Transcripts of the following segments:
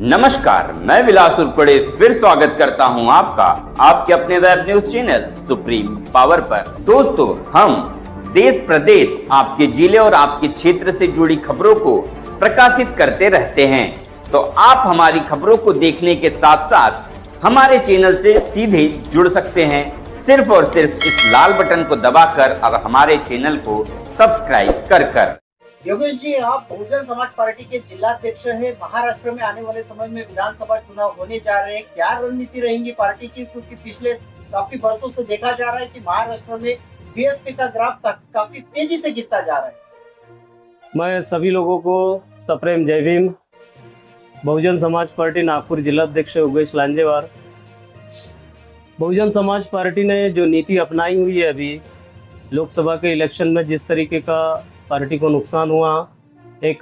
नमस्कार, मैं विलास उर्पड़े फिर स्वागत करता हूं आपका आपके अपने web news channel supreme power पर। दोस्तों, हम देश प्रदेश आपके जिले और आपके क्षेत्र से जुड़ी खबरों को प्रकाशित करते रहते हैं, तो आप हमारी खबरों को देखने के साथ साथ हमारे चैनल से सीधे जुड़ सकते हैं सिर्फ और सिर्फ इस लाल बटन को दबाकर और हमारे चैनल को सब्सक्राइब कर। योगेश जी, आप बहुजन समाज पार्टी के जिलाध्यक्ष है। महाराष्ट्र में आने वाले समय में विधानसभा चुनाव होने जा रहे हैं, क्या रणनीति रहेंगी पार्टी की? क्योंकि पिछले काफी वर्षों से देखा जा रहा है कि महाराष्ट्र में बीएसपी का ग्राफ काफी तेजी से गिरता जा रहा है। मैं सभी लोगों को सप्रेम जय भीम। बहुजन समाज पार्टी नागपुर जिलाध्यक्ष योगेश लांजेवार। बहुजन समाज पार्टी ने जो नीति अपनाई हुई है, अभी लोकसभा के इलेक्शन में जिस तरीके का पार्टी को नुकसान हुआ, एक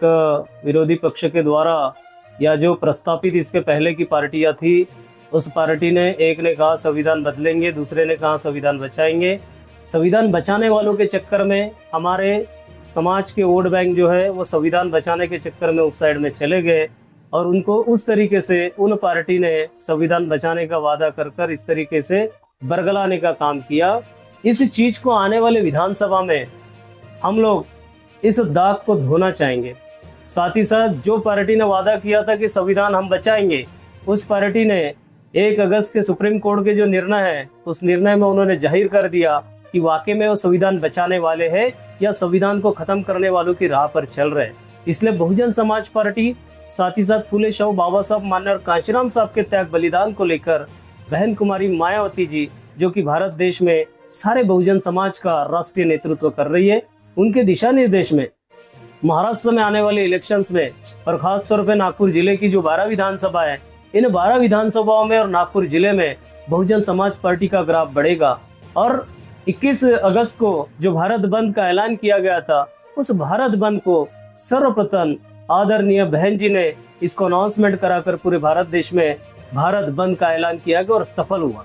विरोधी पक्ष के द्वारा या जो प्रस्तापित इसके पहले की पार्टियां थी, उस पार्टी ने एक ने कहा संविधान बदलेंगे, दूसरे ने कहा संविधान बचाएंगे। संविधान बचाने वालों के चक्कर में हमारे समाज के वोट बैंक जो है वो संविधान बचाने के चक्कर में उस साइड में चले गए और उनको उस तरीके से उन पार्टी ने संविधान बचाने का वादा कर इस तरीके से बरगलाने का काम किया। इस चीज को आने वाले विधानसभा में हम लोग इस दाग को धोना चाहेंगे। साथ ही साथ जो पार्टी ने वादा किया था कि संविधान हम बचाएंगे, उस पार्टी ने 1 अगस्त के सुप्रीम कोर्ट के जो निर्णय है, उस निर्णय में उन्होंने जाहिर कर दिया कि वाकई में वो संविधान बचाने वाले हैं या संविधान को खत्म करने वालों की राह पर चल रहे हैं। इसलिए बहुजन समाज पार्टी साथ ही साथ फूले शाहू बाबा साहब मान्यवर कांशीराम साहब के त्याग बलिदान को लेकर बहन कुमारी मायावती जी, जो कि भारत देश में सारे बहुजन समाज का राष्ट्रीय नेतृत्व कर रही है, उनके दिशा निर्देश में महाराष्ट्र में आने वाले इलेक्शंस में और खास तौर पे नागपुर जिले की जो 12 विधानसभा है, इन 12 विधानसभाओं में और नागपुर जिले में बहुजन समाज पार्टी का ग्राफ बढ़ेगा। और 21 अगस्त को जो भारत बंद का ऐलान किया गया था, उस भारत बंद को सर्वप्रथम आदरणीय बहन जी ने इसको अनाउंसमेंट कराकर पूरे भारत देश में भारत बंद का ऐलान किया गया और सफल हुआ।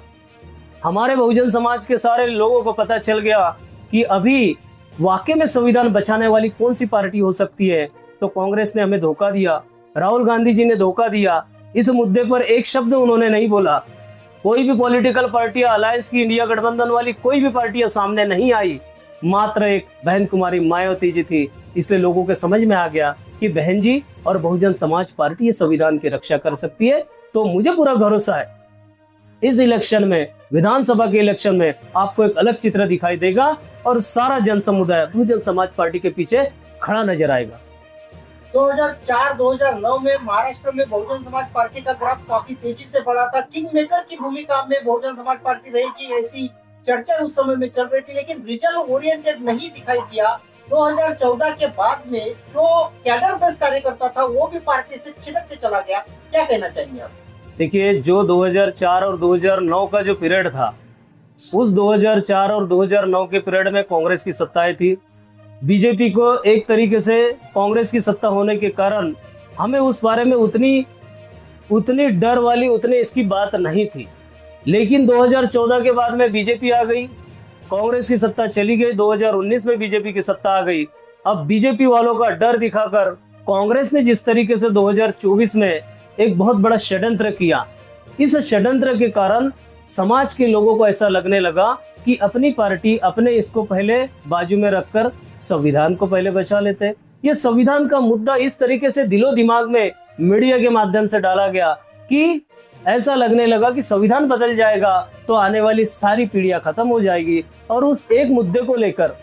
हमारे बहुजन समाज के सारे लोगों को पता चल गया कि अभी वाकई में संविधान बचाने वाली कौन सी पार्टी हो सकती है। तो कांग्रेस ने हमें धोखा दिया, राहुल गांधी जी ने धोखा दिया। इस मुद्दे पर एक शब्द उन्होंने नहीं बोला। कोई भी पॉलिटिकल पार्टियां, अलायंस की, इंडिया गठबंधन वाली कोई भी पार्टियां सामने नहीं आई, मात्र एक बहन कुमारी मायावती जी थी। इसलिए लोगों के समझ में आ गया कि बहन जी और बहुजन समाज पार्टी ये संविधान की रक्षा कर सकती है। तो मुझे पूरा भरोसा है इस इलेक्शन में, विधानसभा के इलेक्शन में आपको एक अलग चित्र दिखाई देगा और सारा जन समुदाय बहुजन समाज पार्टी के पीछे खड़ा नजर आएगा। 2004-2009 में महाराष्ट्र में बहुजन समाज पार्टी का ग्राफ काफी तेजी से बढ़ा था। किंग मेकर की भूमिका में बहुजन समाज पार्टी रहेगी, ऐसी चर्चा उस समय में चल रही थी, लेकिन रिजल्ट ओरिएंटेड नहीं दिखाई दिया। 2014 के बाद में जो कैडर बेस कार्यकर्ता था वो भी पार्टी से छिटक के चला गया। क्या कहना चाहिए आप? देखिए, जो 2004 और 2009 का जो पीरियड था, उस 2004 और 2009 के पीरियड में कांग्रेस की सत्ताएं थी। बीजेपी को एक तरीके से कांग्रेस की सत्ता होने के कारण हमें उस बारे में उतनी डर वाली उतनी इसकी बात नहीं थी। लेकिन 2014 के बाद में बीजेपी आ गई, कांग्रेस की सत्ता चली गई, 2019 में बीजेपी की सत्ता आ गई। अब बीजेपी वालों का डर दिखाकर कांग्रेस ने जिस तरीके से 2024 में एक बहुत बड़ा षड्यंत्र किया, इस षड्यंत्र के कारण समाज के लोगों को ऐसा लगने लगा कि अपनी पार्टी अपने इसको पहले बाजू में रखकर संविधान को पहले बचा लेते। ये संविधान का मुद्दा इस तरीके से दिलो दिमाग में मीडिया के माध्यम से डाला गया कि ऐसा लगने लगा कि संविधान बदल जाएगा तो आने वाली सारी पीढ़ियां खत्म हो जाएगी। और उस एक मुद्दे को लेकर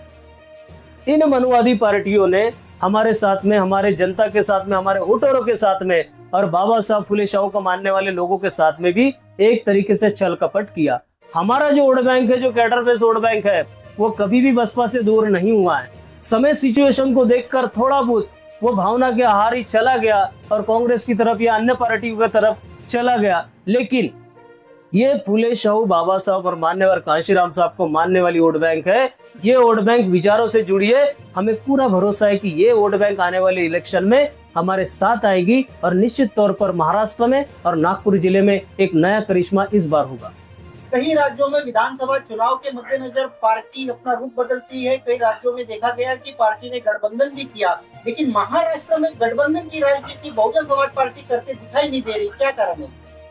इन मनुवादी पार्टियों ने हमारे साथ में, हमारे जनता के साथ में, हमारे वोटरों के साथ में और बाबा साहब फुले शाहू को मानने वाले लोगों के साथ में भी एक तरीके से छल कपट किया। हमारा जो वोट बैंक है, जो कैडर बेस वोट बैंक है, वो कभी भी बसपा से दूर नहीं हुआ है। समय सिचुएशन को देखकर थोड़ा बहुत वो भावना के आहार ही चला गया और कांग्रेस की तरफ या अन्य पार्टियों की तरफ चला गया। लेकिन ये फुले शाहू बाबा साहब और मान्यवर कांशीराम साहब को मानने वाली वोट बैंक है। ये वोट बैंक विचारों से जुड़ी है। हमें पूरा भरोसा है कि ये वोट बैंक आने वाले इलेक्शन में हमारे साथ आएगी और निश्चित तौर पर महाराष्ट्र में और नागपुर जिले में एक नया करिश्मा इस बार होगा। कई राज्यों में विधानसभा चुनाव के मद्देनजर पार्टी अपना रुख बदलती है। कई राज्यों में देखा गया कि पार्टी ने गठबंधन भी किया, लेकिन महाराष्ट्र में गठबंधन की राजनीति बहुजन समाज पार्टी करते दिखाई नहीं दे रही। क्या कारण है?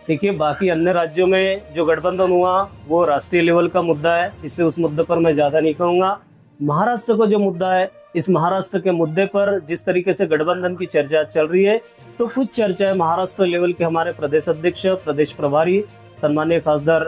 देखिए, बाकी अन्य राज्यों में जो गठबंधन हुआ वो राष्ट्रीय लेवल का मुद्दा है, इसलिए उस मुद्दे पर मैं ज्यादा नहीं कहूँगा। महाराष्ट्र का जो मुद्दा है, इस महाराष्ट्र के मुद्दे पर जिस तरीके से गठबंधन की चर्चा चल रही है, तो कुछ चर्चाएं महाराष्ट्र लेवल के हमारे प्रदेश अध्यक्ष, प्रदेश प्रभारी सम्माननीय खासदार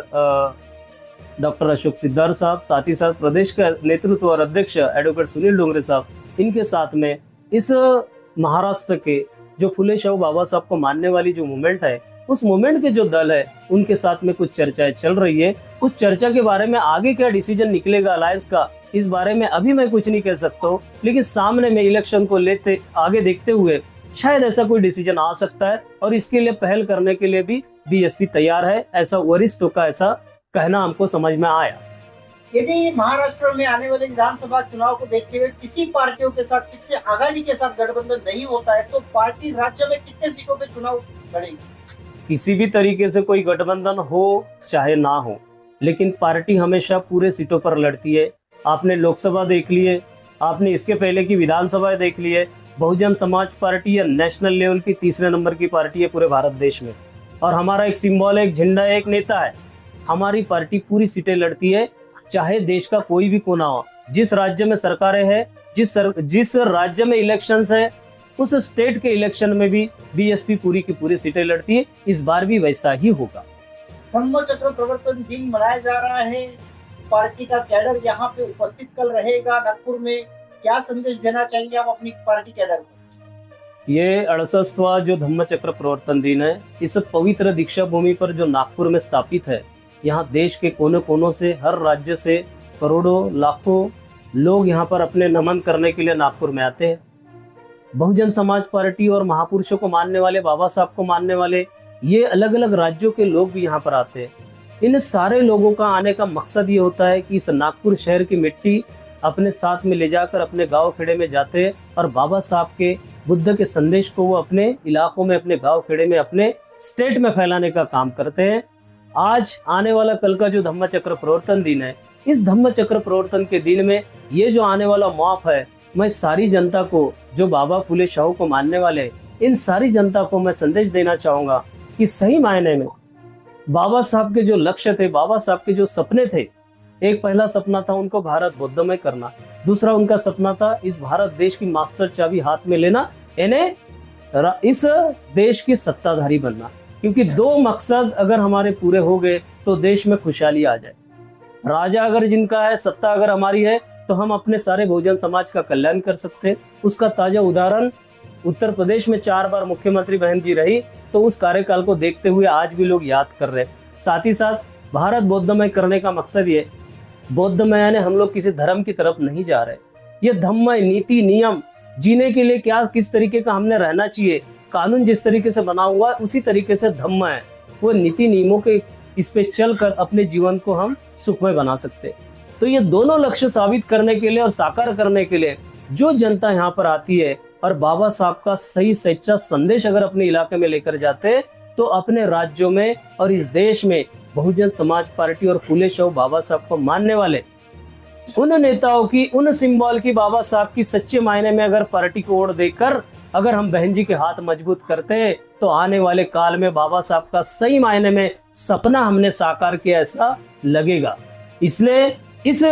डॉक्टर अशोक सिद्धार्थ साहब, साथ ही साथ प्रदेश का नेतृत्व और अध्यक्ष एडवोकेट सुनील डोंगरे साहब, इनके साथ में इस महाराष्ट्र के जो फुले शाहू बाबा साहब को मानने वाली जो मूवमेंट है, उस मूवमेंट के जो दल है, उनके साथ में कुछ चर्चाएं चल रही है। उस चर्चा के बारे में आगे क्या डिसीजन निकलेगा अलायंस का, इस बारे में अभी मैं कुछ नहीं कह सकता हूँ, लेकिन सामने में इलेक्शन को लेते आगे देखते हुए शायद ऐसा कोई डिसीजन आ सकता है, और इसके लिए पहल करने के लिए भी बीएसपी तैयार है, ऐसा वरिष्ठों का ऐसा कहना हमको समझ में आया। यदि महाराष्ट्र में आने वाले विधानसभा चुनाव को देखते हुए किसी पार्टियों के साथ, किसी आघाड़ी के साथ गठबंधन नहीं होता है, तो पार्टी राज्य में कितने सीटों पे चुनाव लड़ेगी? किसी भी तरीके से कोई गठबंधन हो चाहे ना हो, लेकिन पार्टी हमेशा पूरे सीटों पर लड़ती है। आपने लोकसभा देख लिए, आपने इसके पहले की विधानसभा देख ली है। बहुजन समाज पार्टी या नेशनल लेवल की तीसरे नंबर की पार्टी है पूरे भारत देश में, और हमारा एक सिंबल है, एक झंडा है, एक नेता है। हमारी पार्टी पूरी सीटें लड़ती है, चाहे देश का कोई भी कोना हो। जिस राज्य में सरकारें हैं, जिस राज्य में इलेक्शंस है, उस स्टेट के इलेक्शन में भी बीएसपी पूरी की पूरी सीटें लड़ती है। इस बार भी वैसा ही होगा। धम्म चक्र प्रवर्तन दिन मनाया जा रहा है, पार्टी का कैडर यहाँ पे उपस्थित कल रहेगा नागपुर में। क्या संदेश देना चाहेंगे आप अपनी पार्टी कैडर को? ये 68वां जो धम्म चक्र प्रवर्तन दिन है, इस पवित्र दीक्षा भूमि पर जो नागपुर में स्थापित है, यहाँ देश के कोने कोनों से, हर राज्य से करोड़ों लाखों लोग यहाँ पर अपने नमन करने के लिए नागपुर में आते हैं। बहुजन समाज पार्टी और महापुरुषों को मानने वाले, बाबा साहब को मानने वाले, ये अलग अलग राज्यों के लोग भी यहाँ पर आते हैं। इन सारे लोगों का आने का मकसद ये होता है कि इस नागपुर शहर की मिट्टी अपने साथ में ले जाकर अपने गांव खेड़े में जाते हैं, और बाबा साहब के, बुद्ध के संदेश को वो अपने इलाकों में, अपने गांव खेड़े में, अपने स्टेट में फैलाने का काम करते हैं। आज आने वाला कल का जो धम्म चक्र प्रवर्तन दिन है, इस धम्म चक्र प्रवर्तन के दिन में ये जो आने वाला मौका है, मैं सारी जनता को, जो बाबा फुले शाहू को मानने वाले, इन सारी जनता को मैं संदेश देना चाहूंगा कि सही मायने में बाबा साहब के जो लक्ष्य थे, बाबा साहब के जो सपने थे, एक पहला सपना था उनको भारत बौद्धमय करना, दूसरा उनका सपना था इस भारत देश की मास्टर चाबी हाथ में लेना, यानी इस देश की सत्ताधारी बनना। क्योंकि दो मकसद अगर हमारे पूरे हो गए तो देश में खुशहाली आ जाए। राजा अगर जिनका है, सत्ता अगर हमारी है, तो हम अपने सारे बहुजन समाज का कल्याण कर सकते हैं। उसका ताजा उदाहरण उत्तर प्रदेश में 4 बार मुख्यमंत्री बहन जी रही, तो उस कार्यकाल को देखते हुए आज भी लोग याद कर रहे हैं। साथ ही साथ भारत बौद्धमय करने का मकसद ये, बौद्धमय यानी हम लोग किसी धर्म की तरफ नहीं जा रहे। ये धम्म, नीति, नियम, जीने के लिए क्या, किस तरीके का हमने रहना चाहिए, कानून जिस तरीके से बना हुआ है, उसी तरीके से धम्म है। वो नीति नियमों के इस पे चल कर अपने जीवन को हम सुखमय बना सकते हैं। तो ये दोनों लक्ष्य साबित करने के लिए और साकार करने के लिए जो जनता यहाँ पर आती है, और बाबा साहब का सही सच्चा संदेश अगर अपने इलाके में लेकर जाते हैं, तो अपने राज्यों में और इस देश में बहुजन समाज पार्टी और फुले शाहू बाबा साहब को मानने वाले उन नेताओं की, उन सिंबल की, बाबा साहब की सच्चे मायने में अगर पार्टी को ओर देकर अगर हम बहन जी के हाथ मजबूत करते हैं, तो आने वाले काल में बाबा साहब का सही मायने में सपना हमने साकार किया ऐसा लगेगा। इसलिए इस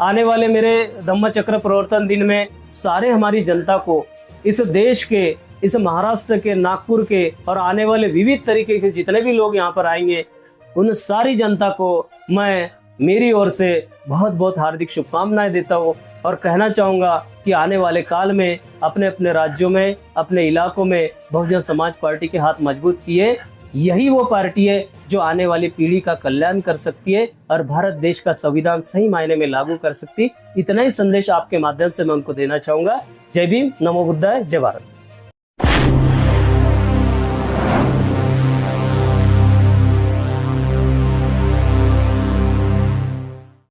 आने वाले मेरे धम्म चक्र प्रवर्तन दिन में सारे हमारी जनता को, इस देश के, इस महाराष्ट्र के, नागपुर के और आने वाले विविध तरीके के जितने भी लोग यहाँ पर आएंगे, उन सारी जनता को मैं मेरी ओर से बहुत बहुत हार्दिक शुभकामनाएं देता हूँ, और कहना चाहूँगा कि आने वाले काल में अपने अपने राज्यों में, अपने इलाकों में बहुजन समाज पार्टी के हाथ मजबूत किए। यही वो पार्टी है जो आने वाली पीढ़ी का कल्याण कर सकती है और भारत देश का संविधान सही मायने में लागू कर सकती है। इतना ही संदेश आपके माध्यम से मैं उनको देना चाहूँगा। जय भीम, नमो बुद्धाय, जय भारत।